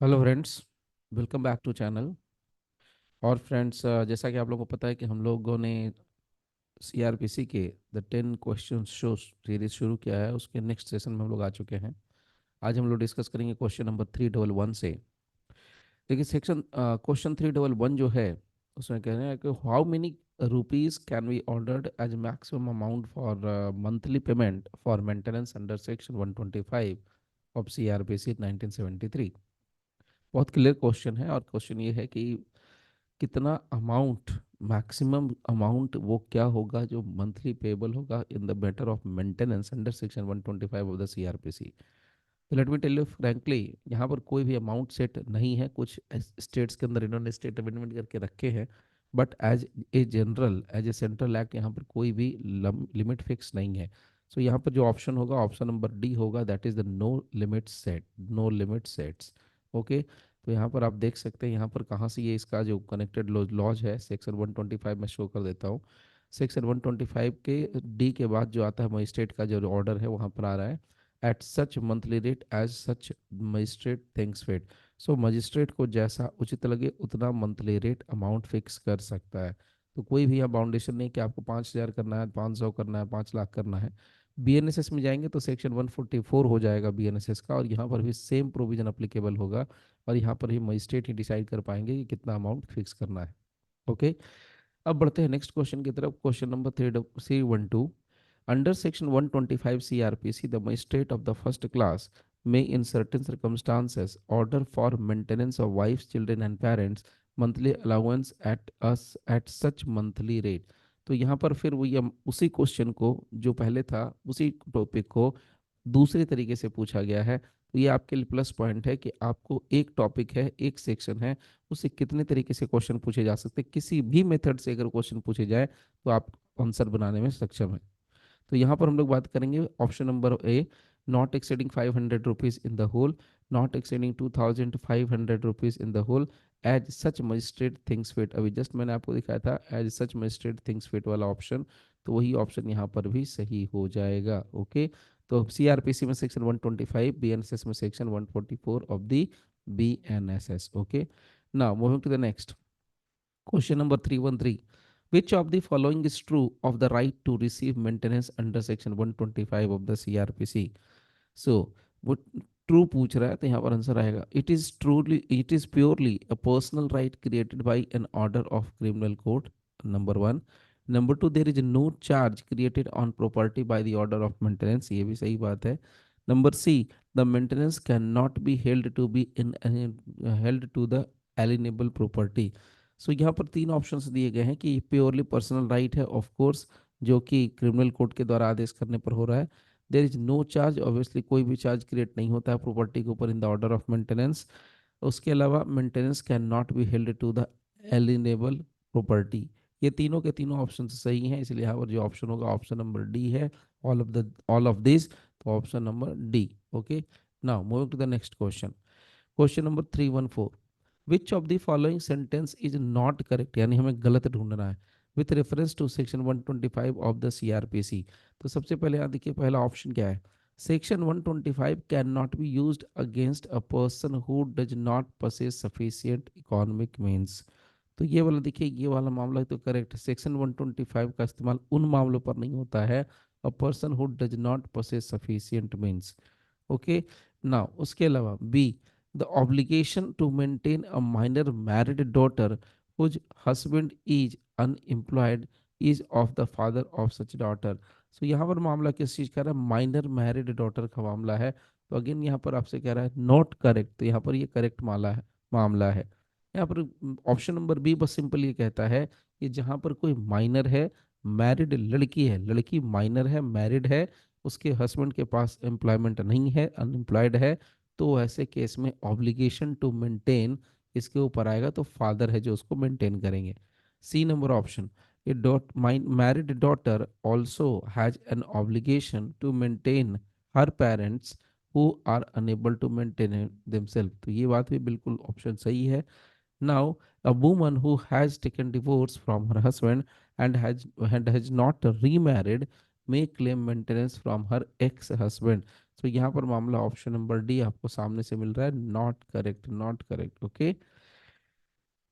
Hello friends, welcome back to channel. और friends, जैसा कि आप लोगों को पता है कि हम लोगों ने सीआरपीसी के द 10 क्वेश्चन शो सीरीज शुरू किया है। उसके नेक्स्ट सेशन में हम लोग आ चुके हैं। आज हम लोग डिस्कस करेंगे क्वेश्चन नंबर 311 से। देखिए, सेक्शन क्वेश्चन 311 जो है उसमें कह रहे हैं कि how many rupees can be ordered as maximum amount for monthly payment for maintenance under section 125 of CrPC 1973। बहुत क्लियर क्वेश्चन है, और क्वेश्चन ये है कि कितना अमाउंट, मैक्सिमम अमाउंट वो क्या होगा जो मंथली पेबल होगा in the matter of maintenance under section 125 of the CrPC. तो let me tell you frankly, यहाँ पर कोई भी अमाउंट सेट नहीं है। कुछ स्टेट्स के अंदर इन्होंने स्टेट अमेंडमेंट करके रखे हैं, but as a general, as a central act, यहाँ पर कोई भी लिमिट फिक्स नहीं है। सो यहाँ पर जो ऑप्शन होगा, ऑप्शन नंबर डी होगा, that is the no limit set, no limit sets. Okay, तो यहाँ पर आप देख सकते हैं यहाँ पर कहाँ से ये इसका जो कनेक्टेड लॉज है सेक्शन 125 में शो कर देता हूँ। सेक्शन 125 के डी के बाद जो आता है मजिस्ट्रेट का जो ऑर्डर है वहाँ पर आ रहा है, at such monthly rate as such magistrate thinks fit. So magistrate को जैसा उचित लगे उतना मंथली रेट अमाउंट फिक्स कर सकता है। तो कोई भी यहाँ बाउंडेशन नहीं कि आपको 5,000 करना है, 500 करना है, 5 लाख करना है। बीएनएसएस में जाएंगे तो सेक्शन 144 हो जाएगा बीएनएसएस का, और यहाँ पर भी सेम प्रोविजन अप्लीकेबल होगा। और यहाँ पर ही मजिस्ट्रेट ही डिसाइड कर पाएंगे कि कितना अमाउंट फिक्स करना है। ओके, अब बढ़ते हैं नेक्स्ट क्वेश्चन की तरफ। Question number 3C12। Under section 125 CrPC, the magistrate of the first class may in certain circumstances order for maintenance of wives, children and parents monthly allowance at such monthly rate। तो यहाँ पर फिर वो ये उसी question को जो पहले था, उसी टॉपिक को दूसरे तरीके से पूछा गया है। तो ये आपके लिए प्लस पॉइंट है कि आपको एक टॉपिक है, एक सेक्शन है, उससे कितने तरीके से क्वेश्चन पूछे जा सकते हैं। किसी भी मेथड से अगर क्वेश्चन पूछे जाए तो आप आंसर बनाने में सक्षम है। तो यहाँ पर हम लोग बात करेंगे option number A, not exceeding 500 rupees in the whole, not exceeding 2,500 rupees in the whole, as such magistrate thinks fit. अभी जस्ट मैंने आपको दिखाया था as such magistrate thinks fit वाला ऑप्शन, तो वही ऑप्शन यहाँ पर भी सही हो जाएगा। ओके, तो सीआरपीसी में सेक्शन 125, बीएनएसएस में section 144 of the BNSS. Okay, now moving to the next question number 313। Which of the following is true of the right to receive maintenance under section 125 of the CRPC? So वो true पूछ रहा है, तो यहाँ पर answer आएगा it is purely a personal right created by an order of criminal court, number one. Number two, there is no charge created on property by the order of maintenance, ये भी सही बात है। Number C, the maintenance can not be held to the alienable property. So यहाँ पर तीन options दिए गए हैं कि प्योरली पर्सनल राइट है, ऑफ कोर्स, जो कि क्रिमिनल कोर्ट के द्वारा आदेश करने पर हो रहा है। There is no charge, obviously कोई भी चार्ज क्रिएट नहीं होता है प्रॉपर्टी के ऊपर in the order of maintenance. उसके अलावा maintenance can not be held to the alienable property. ये तीनों के तीनों ऑप्शन सही हैं, इसलिए यहाँ पर जो ऑप्शन होगा ऑप्शन नंबर डी है, ऑल ऑफ दिस, तो option number D. Okay, now moving to the next question. Question number 314। Which of the following sentence is not correct, यानी हमें गलत ढूंढना है, with reference to section 125 of the CrPC. तो सबसे पहले यहाँ देखिए पहला ऑप्शन क्या है, section 125 can not be used against a person who does not possess sufficient economic means. तो ये वाला देखिए, ये वाला मामला तो करेक्ट है। सेक्शन 125 का इस्तेमाल उन मामलों पर नहीं होता है, a person who does not possess sufficient means. Okay, now उसके अलावा B, the obligation to maintain a minor married daughter whose husband is unemployed is of the father of such daughter. So यहाँ पर मामला किस चीज़ का है, minor married daughter का मामला है। तो अगेन यहाँ पर आपसे कह रहा है नॉट करेक्ट, तो यहाँ पर ये करेक्ट मामला है। यहाँ पर ऑप्शन नंबर बी बस सिंपल ये कहता है कि जहाँ पर कोई माइनर है, मैरिड लड़की है, लड़की माइनर है, मैरिड है, उसके हस्बैंड के पास एम्प्लॉयमेंट नहीं है, अनएम्प्लॉयड है, तो ऐसे केस में ऑब्लिगेशन टू मेंटेन इसके ऊपर आएगा, तो फादर है जो उसको मेंटेन करेंगे। C number option, a dot married daughter also has an obligation to maintain her parents who are unable to maintain themself. तो ये बात भी बिल्कुल ऑप्शन सही है। Now, a woman who has taken divorce from her husband and has not remarried may claim maintenance from her ex-husband. तो यहाँ पर मामला ऑप्शन नंबर डी आपको सामने से मिल रहा है, not correct, not correct. Okay,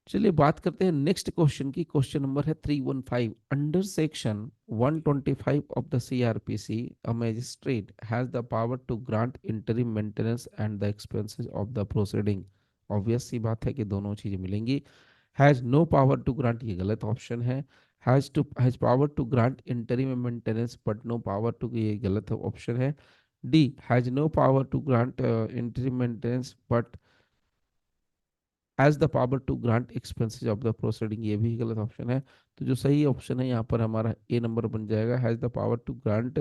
चलिए बात करते हैं नेक्स्ट क्वेश्चन की। क्वेश्चन नंबर है 315। Under section 125 of the CrPC, a magistrate has the power to grant interim maintenance and the expenses of the proceeding. Obvious सी बात है कि दोनों चीजें मिलेंगी। Has no power to grant, ये गलत ऑप्शन है। Has power to grant interim maintenance but no power to, ये गलत ऑप्शन है। D, has no power to grant interim maintenance but as the power to grant expenses of the proceeding, ये भी गलत option है। तो जो सही ऑप्शन है यहाँ पर हमारा ए नंबर बन जाएगा, has the power to grant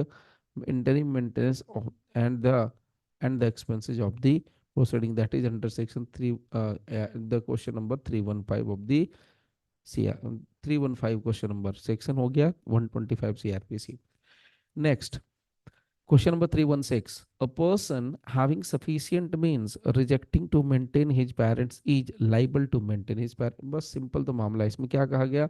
interim maintenance of and the expenses of the proceeding, that is under section 3, the question number 315 of the CR 315 question number, section हो गया 125 CrPC. Next question number 316. A person having sufficient means rejecting to maintain his parents is liable to maintain his parents. बस simple तो मामला है। इसमें क्या कहा गया,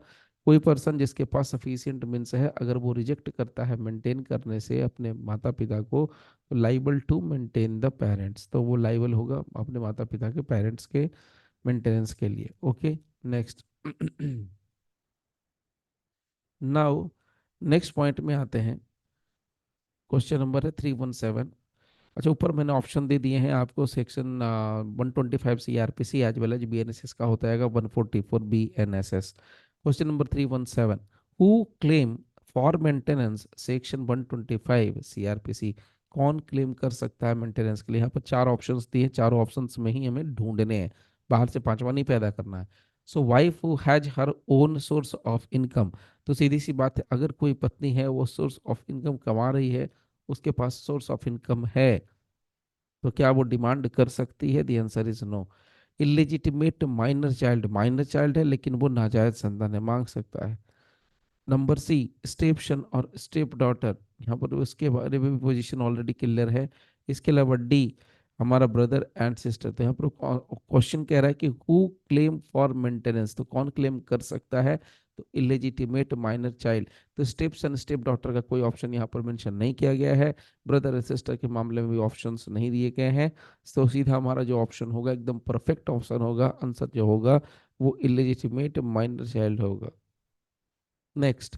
कोई पर्सन जिसके पास सफिशियंट मीन्स है, अगर वो रिजेक्ट करता है मेंटेन करने से अपने माता पिता को, तो liable to maintain the parents, तो वो लाइबल होगा अपने माता पिता के पेरेंट्स के मेंटेनेंस के लिए। Okay, next. Now next point में आते हैं। क्वेश्चन नंबर है 317। अच्छा, ऊपर मैंने ऑप्शन दे दिए हैं आपको। Section 125 CrPC as well as BNSS का होता है 144 BNSS. Question number 317। Who claim for maintenance section 125 CrPC, कौन क्लेम कर सकता है मेंटेनेंस के लिए? यहाँ पर चार ऑप्शंस दिए, चारों ऑप्शंस में ही हमें ढूंढने हैं, बाहर से पांचवा नहीं पैदा करना है। So wife who has her own source of income, तो सीधी सी बात है, अगर कोई पत्नी है वो सोर्स ऑफ इनकम कमा रही है, उसके पास सोर्स ऑफ इनकम है, तो क्या वो डिमांड कर सकती है? The answer is no. Illegitimate minor child, minor child है लेकिन वो नाजायज संतान है, मांग सकता है। नंबर सी, स्टेप सन और स्टेप डॉटर, यहाँ पर उसके बारे में भी पोजीशन ऑलरेडी क्लियर है। इसके अलावा डी, हमारा ब्रदर एंड सिस्टर। तो यहाँ पर क्वेश्चन कह रहा है कि हु क्लेम फॉर मेंटेनेंस, तो कौन क्लेम कर सकता है? तो इलेजिटिमेट माइनर चाइल्ड। तो स्टेप सन स्टेप डॉटर का कोई ऑप्शन यहाँ पर मेंशन नहीं किया गया है। ब्रदर एंड सिस्टर के मामले में भी ऑप्शंस नहीं दिए गए हैं। तो सीधा हमारा जो ऑप्शन होगा एकदम परफेक्ट ऑप्शन होगा, आंसर जो होगा वो इलेजिटिमेट माइनर चाइल्ड होगा। नेक्स्ट।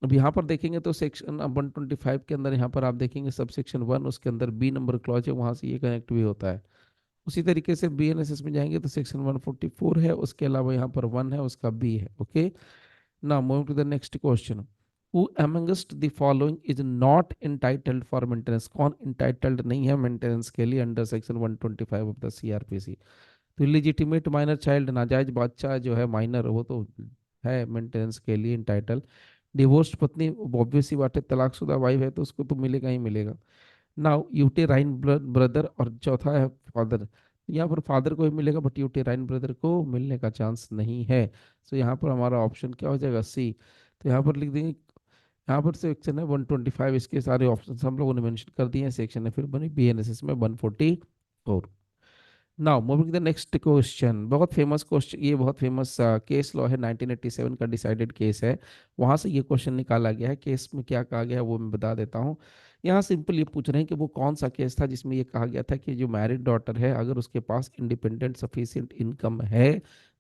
अब यहाँ पर देखेंगे तो सेक्शन 125 के अंदर यहाँ पर आप देखेंगे सब सेक्शन 1, उसके अंदर बी नंबर क्लॉज है, वहां से ये कनेक्ट भी होता है। उसी तरीके से बीएनएसएस में जाएंगे तो सेक्शन 144 है, उसके अलावा यहाँ पर 1 है, उसका बी है। Okay, now moving to the next question. Who amongst the following is not entitled for maintenance, कौन इंटाइटल्ड नहीं है मेंटेनेंस के लिए under section 125 of the CrPC? तो इलिजिटिमेट माइनर चाइल्ड, नाजायज बच्चा जो है माइनर, वो तो है मेंटेनेंस के लिए इंटाइटल। डिवोर्स्ड पत्नी, ऑब्वियस सी बात है, तलाकशुदा वाइफ है तो उसको तो मिलेगा ही मिलेगा। नाउ यूटेराइन ब्रदर, और चौथा है फादर। यहाँ पर फादर को ही मिलेगा बट यूटेराइन ब्रदर को मिलने का चांस नहीं है। तो यहाँ पर हमारा ऑप्शन क्या हो जाएगा? सी। तो यहाँ पर लिख देंगे, यहाँ पर सेक्शन है 125, इसके सारे ऑप्शन हम लोगों ने मेंशन कर दिए हैं। सेक्शन है फिर बनी बीएनएसएस में 144। Now moving the next question, बहुत फेमस क्वेश्चन, ये बहुत फेमस केस लॉ है, 1987 का डिसाइडेड केस है, वहां से ये क्वेश्चन निकाला गया है। केस में क्या कहा गया है वो मैं बता देता हूँ। यहाँ सिंपल ये पूछ रहे हैं कि वो कौन सा केस था जिसमें ये कहा गया था कि जो मैरिड डॉटर है, अगर उसके पास इंडिपेंडेंट सफिशिएंट इनकम है,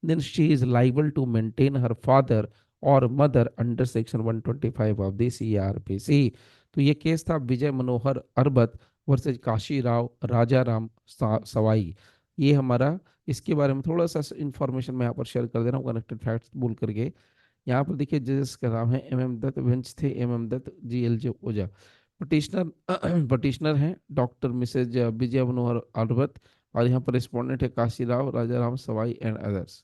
then she is liable to maintain her father और mother under section 125 of the CrPC. तो ये केस था विजय मनोहर अरबत वर्सेज काशी राव राजा राम सवाई। ये हमारा, इसके बारे में थोड़ा सा इंफॉर्मेशन मैं यहाँ पर शेयर कर दे रहा हूँ कनेक्टेड फैक्ट्स बोल करके। यहाँ पर देखिए जजेस का नाम है एम एम दत्त, बेंच थे M M Dutt, G L J Ojha. Petitioner petitioner हैं डॉक्टर मिसेज विजय मनोहर अरबत, और यहाँ पर रिस्पोंडेंट है काशी राव राजा राम सवाई एंड अदर्स।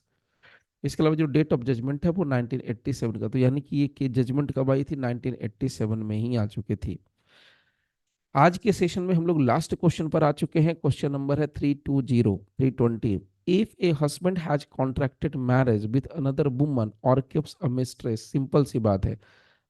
इसके अलावा जो डेट ऑफ जजमेंट है वो 1987 का, तो यानी कि ये जजमेंट कब आई थी? 1987 में ही आ चुकी थी। आज के सेशन में हम लोग लास्ट क्वेश्चन पर आ चुके हैं। क्वेश्चन नंबर है 320। If a husband has contracted marriage with another woman और कीप्स अ मिस्ट्रेस, सिंपल सी बात है,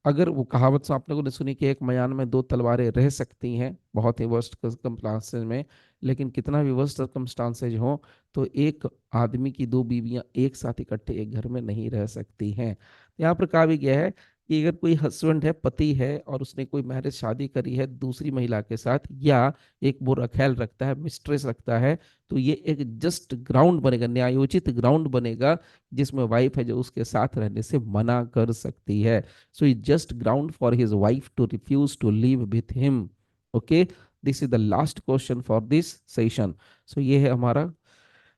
अगर वो कहावत से आप लोगों ने सुनी कि एक मयान में दो तलवारें रह सकती हैं, बहुत ही वर्स्ट सर्कमस्टांसेस में, लेकिन कितना भी वर्स्ट सर्कमस्टांसेज हो, तो एक आदमी की दो बीवियां एक साथ इकट्ठे एक घर में नहीं रह सकती हैं। यहाँ पर कहा भी गया है कि अगर कोई हस्बैंड है, पति है, और उसने कोई मैरिज शादी करी है दूसरी महिला के साथ, या एक वो ख्याल रखता है, मिस्ट्रेस रखता है, तो ये एक जस्ट ग्राउंड बनेगा, न्यायोचित ग्राउंड बनेगा, जिसमें वाइफ है जो उसके साथ रहने से मना कर सकती है। So it just ground for his wife to refuse to live with him. Okay, this is the last question for this session. So ये है हमारा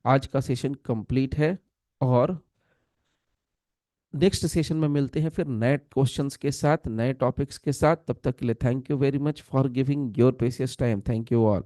आज का सेशन कंप्लीट है, और नेक्स्ट सेशन में मिलते हैं फिर नए क्वेश्चंस के साथ, नए टॉपिक्स के साथ। तब तक के लिए thank you very much for giving your precious time. Thank you all.